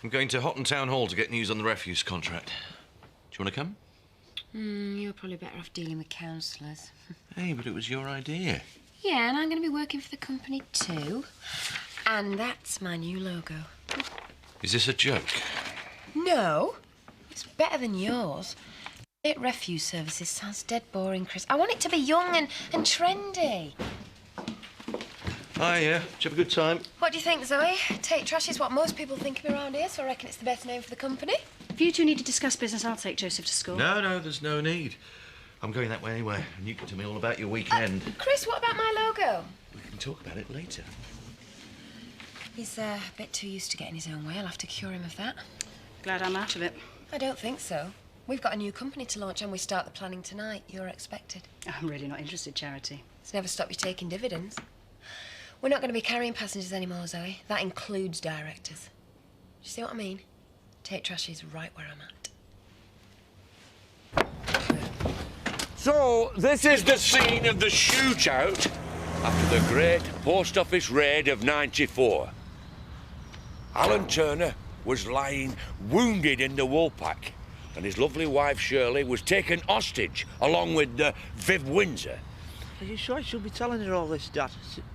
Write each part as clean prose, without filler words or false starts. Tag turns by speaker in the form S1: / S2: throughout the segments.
S1: I'm going to Hotton Town Hall to get news on the refuse contract. Do you want to come?
S2: You're probably better off dealing with councillors.
S1: Hey, but it was your idea.
S2: Yeah, and I'm going to be working for the company too. And that's my new logo.
S1: Is this a joke?
S2: No, it's better than yours. Refuse services sounds dead boring, Chris. I want it to be young and trendy.
S1: Hi, yeah. Did you have a good time?
S2: What do you think, Zoe? Take trash is what most people think of around here, so I reckon it's the best name for the company.
S3: If you two need to discuss business, I'll take Joseph to school.
S1: No, there's no need. I'm going that way anyway, and you can tell me all about your weekend.
S2: Chris, what about my logo?
S1: We can talk about it later.
S2: He's a bit too used to getting his own way. I'll have to cure him of that.
S3: Glad I'm out of it.
S2: I don't think so. We've got a new company to launch and we start the planning tonight. You're expected.
S3: I'm really not interested, Charity.
S2: It's never stopped you taking dividends. We're not going to be carrying passengers anymore, Zoe. That includes directors. Do you see what I mean? Take trash is right where I'm at.
S4: So, this is the scene of the shootout after the great post office raid of '94. Alan Turner was lying wounded in the Woolpack, and his lovely wife Shirley was taken hostage along with Viv Windsor.
S5: Are you sure I should be telling her all this, Dad?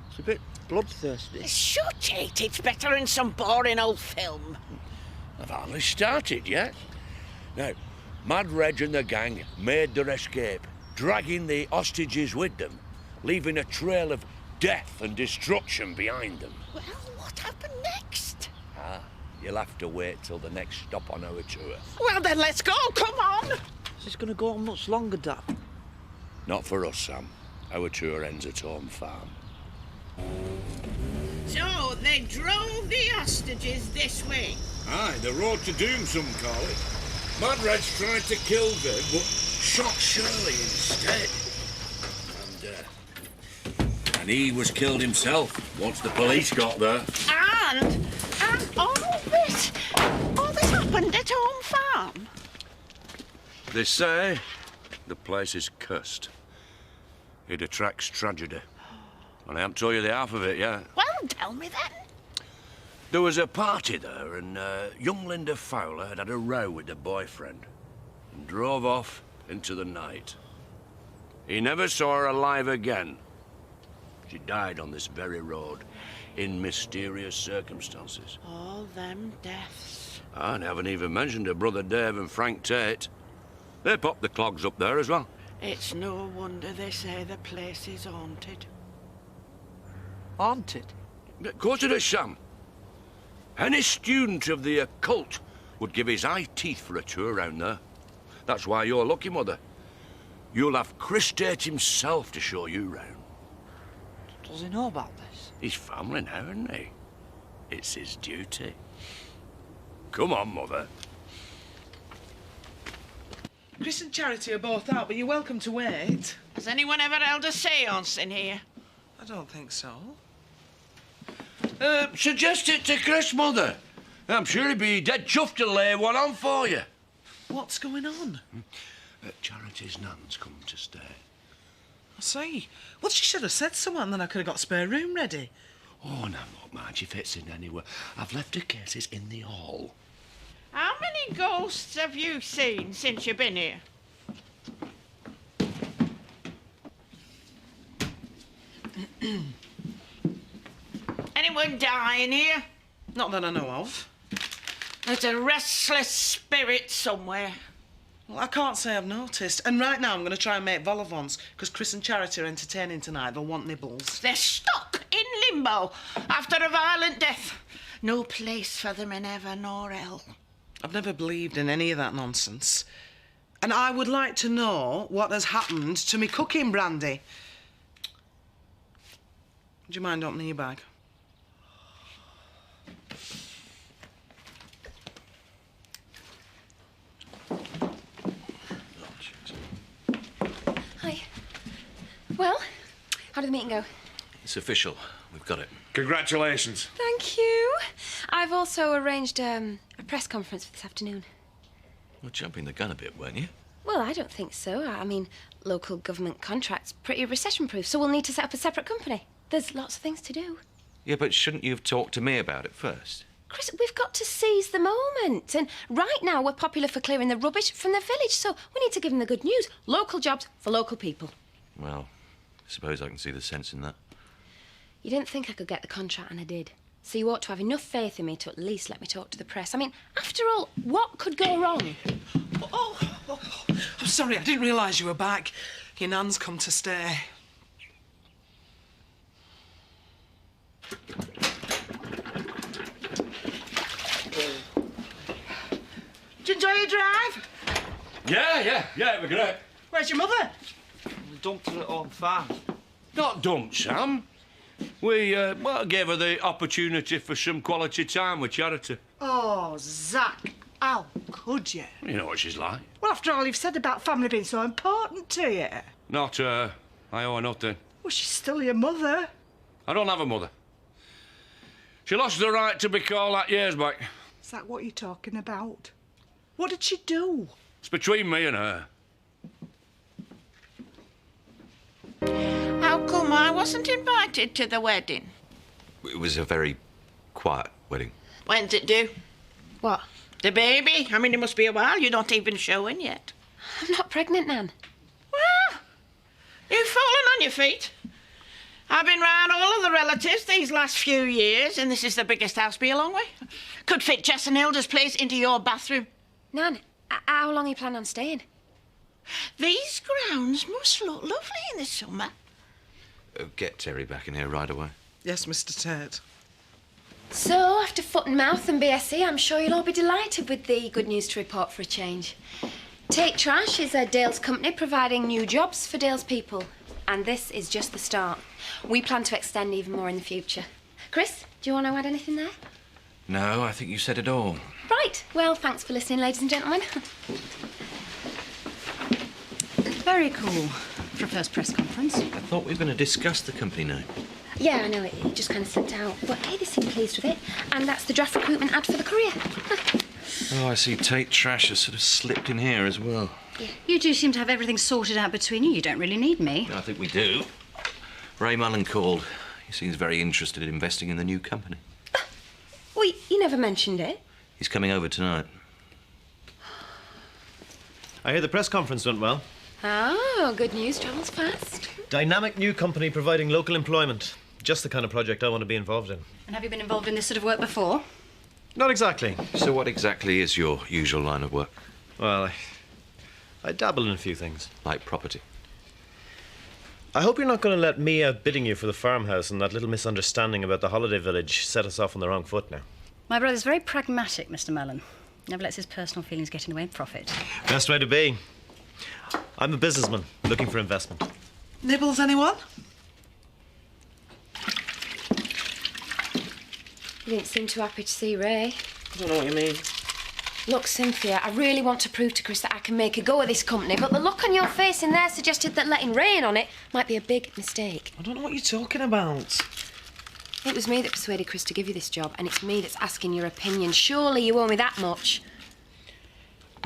S5: It's a bit bloodthirsty.
S6: Shut it! It's better than some boring old film.
S4: I've hardly started yet. Now, Mad Reg and the gang made their escape, dragging the hostages with them, leaving a trail of death and destruction behind them.
S6: Well, what happened next?
S4: You'll have to wait till the next stop on our tour.
S6: Well, then let's go. Come on.
S5: Is this going to go on much longer, Dad?
S4: Not for us, Sam. Our tour ends at Home Farm.
S6: So, they drove the hostages this way.
S4: Aye, the road to doom, some call it. Mad Red's tried to kill Viv, but shot Shirley instead. And he was killed himself once the police got there.
S6: And all this happened at Home Farm.
S4: They say the place is cursed. It attracts tragedy. And I haven't told you the half of it yet.
S6: Well, tell me then.
S4: There was a party there, and young Linda Fowler had a row with her boyfriend and drove off into the night. He never saw her alive again. She died on this very road in mysterious circumstances.
S6: All them deaths.
S4: I haven't even mentioned her brother Dave and Frank Tate. They popped the clogs up there as well.
S6: It's no wonder they say the place is haunted.
S5: Haunted?
S4: Of course it is, Sam. Any student of the occult would give his eye teeth for a tour round there. That's why you're lucky, Mother. You'll have Chris Tate himself to show you round.
S5: Does he know about this?
S4: He's family now, isn't he? It's his duty. Come on, Mother.
S7: Chris and Charity are both out, but you're welcome to wait.
S6: Has anyone ever held a séance in here?
S7: I don't think so.
S4: Suggest it to Chris, Mother. I'm sure he'd be dead chuffed to lay one on for you.
S7: What's going on?
S4: Charity's nan's come to stay.
S7: I see. Well, she should have said so, and then I could have got a spare room ready.
S4: Oh, now look, Margie fits in anywhere. I've left her cases in the hall.
S6: How many ghosts have you seen since you've been here? Anyone dying here?
S7: Not that I know of.
S6: There's a restless spirit somewhere.
S7: Well, I can't say I've noticed. And right now I'm going to try and make vol au vents, because Chris and Charity are entertaining tonight. They'll want nibbles.
S6: They're stuck in limbo after a violent death. No place for them in heaven or hell.
S7: I've never believed in any of that nonsense. And I would like to know what has happened to me cooking brandy. Do you mind opening your bag?
S2: Hi. Well, how did the meeting go?
S1: It's official. We've got it.
S8: Congratulations.
S2: Thank you. I've also arranged a press conference for this afternoon.
S1: Well, jumping the gun a bit, weren't you?
S2: Well, I don't think so. I mean, local government contract's pretty recession-proof, so we'll need to set up a separate company. There's lots of things to do.
S1: Yeah, but shouldn't you have talked to me about it first?
S2: Chris, we've got to seize the moment. And right now we're popular for clearing the rubbish from the village, so we need to give them the good news. Local jobs for local people.
S1: Well, I suppose I can see the sense in that.
S2: You didn't think I could get the contract, and I did. So you ought to have enough faith in me to at least let me talk to the press. I mean, after all, what could go wrong?
S7: Oh, I'm sorry, I didn't realise you were back. Your nan's come to stay.
S6: Did you enjoy your drive?
S4: Yeah, it was great.
S6: Where's your mother?
S5: We dumped her at home farm.
S4: Not dumped, Sam. We, gave her the opportunity for some quality time with Charity.
S6: Oh, Zach, how could you?
S4: You know what she's like.
S6: Well, after all you've said about family being so important to you.
S4: Not her. I owe her nothing.
S6: Well, she's still your mother.
S4: I don't have a mother. She lost the right to be called that years back.
S6: Is that what you're talking about? What did she do?
S4: It's between me and her.
S6: How come I wasn't invited to the wedding?
S1: It was a very quiet wedding.
S6: When's it due?
S2: What?
S6: The baby? I mean, it must be a while. You're not even showing yet.
S2: I'm not pregnant, Nan.
S6: Well, you've fallen on your feet. I've been round all of the relatives these last few years, and this is the biggest house by a long way. Could fit Jess and Hilda's place into your bathroom.
S2: Nan, how long are you planning on staying?
S6: These grounds must look lovely in the summer.
S1: Get Terry back in here right away.
S7: Yes, Mr. Tate.
S2: So, after foot and mouth and BSc, I'm sure you'll all be delighted with the good news to report for a change. Take Trash is a Dale's company providing new jobs for Dale's people. And this is just the start. We plan to extend even more in the future. Chris, do you want to add anything there?
S1: No, I think you said it all.
S2: Right. Well, thanks for listening, ladies and gentlemen.
S3: Very cool for a first press conference.
S1: I thought we were going to discuss the company name.
S2: Yeah, I know, it just kind of slipped out. But hey, they seem pleased with it. And that's the draft recruitment ad for the Courier.
S1: Oh, I see Tate Trash has sort of slipped in here as well.
S3: You do seem to have everything sorted out between you. You don't really need me.
S1: I think we do. Ray Mullen called. He seems very interested in investing in the new company.
S2: Well, you never mentioned it.
S1: He's coming over tonight.
S8: I hear the press conference went well.
S2: Oh, good news travels fast.
S8: Dynamic new company providing local employment. Just the kind of project I want to be involved in.
S3: And have you been involved in this sort of work before?
S8: Not exactly.
S1: So what exactly is your usual line of work?
S8: Well, I dabble in a few things.
S1: Like property?
S8: I hope you're not going to let me outbidding you for the farmhouse and that little misunderstanding about the holiday village set us off on the wrong foot now.
S3: My brother's very pragmatic, Mr. Mullen. Never lets his personal feelings get in the way of profit.
S8: Best way to be. I'm a businessman looking for investment.
S7: Nibbles, anyone?
S2: You didn't seem too happy to see Ray.
S5: I don't know what you mean.
S2: Look, Cynthia, I really want to prove to Chris that I can make a go of this company, but the look on your face in there suggested that letting Ray in on it might be a big mistake.
S7: I don't know what you're talking about.
S2: It was me that persuaded Chris to give you this job, and it's me that's asking your opinion. Surely you owe me that much.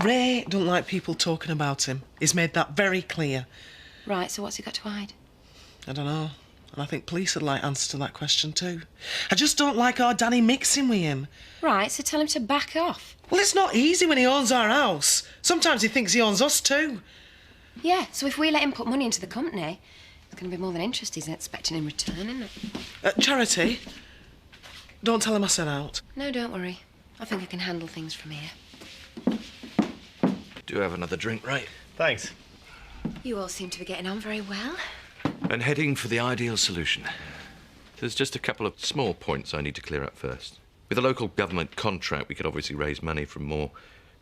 S7: Ray don't like people talking about him. He's made that very clear.
S2: Right, so what's he got to hide?
S7: I don't know. And I think police would like answer to that question too. I just don't like our Danny mixing with him.
S2: Right, so tell him to back off.
S7: Well, it's not easy when he owns our house. Sometimes he thinks he owns us too.
S2: Yeah, so if we let him put money into the company, it's going to be more than interest he's expecting in return, isn't it?
S7: Charity, don't tell him I sent out.
S2: No, don't worry. I think I can handle things from here.
S1: Do you have another drink, Ray?
S8: Thanks.
S2: You all seem to be getting on very well.
S1: And heading for the ideal solution. There's just a couple of small points I need to clear up first. With a local government contract, we could obviously raise money from more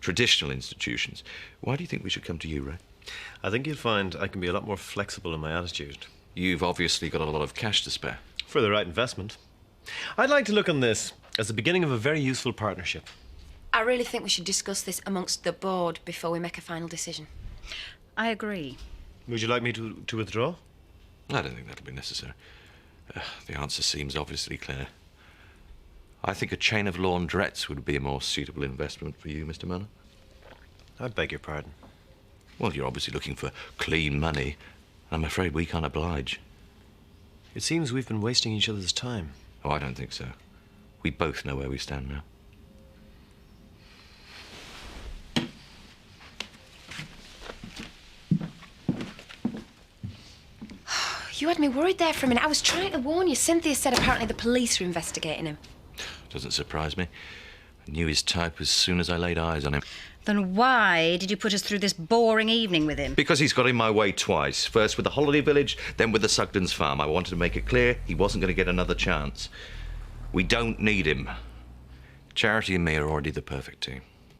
S1: traditional institutions. Why do you think we should come to you, Ray?
S8: I think you'll find I can be a lot more flexible in my attitude.
S1: You've obviously got a lot of cash to spare.
S8: For the right investment. I'd like to look on this as the beginning of a very useful partnership.
S2: I really think we should discuss this amongst the board before we make a final decision.
S3: I agree.
S8: Would you like me to withdraw?
S1: I don't think that'll be necessary. The answer seems obviously clear. I think a chain of laundrettes would be a more suitable investment for you, Mr. Mullen.
S8: I beg your pardon.
S1: Well, you're obviously looking for clean money. I'm afraid we can't oblige.
S8: It seems we've been wasting each other's time.
S1: Oh, I don't think so. We both know where we stand now.
S2: You had me worried there for a minute. I was trying to warn you. Cynthia said apparently the police are investigating him.
S1: Doesn't surprise me. I knew his type as soon as I laid eyes on him.
S3: Then why did you put us through this boring evening with him?
S1: Because he's got in my way twice. First with the holiday village, then with the Sugden's farm. I wanted to make it clear he wasn't going to get another chance. We don't need him. Charity and me are already the perfect team.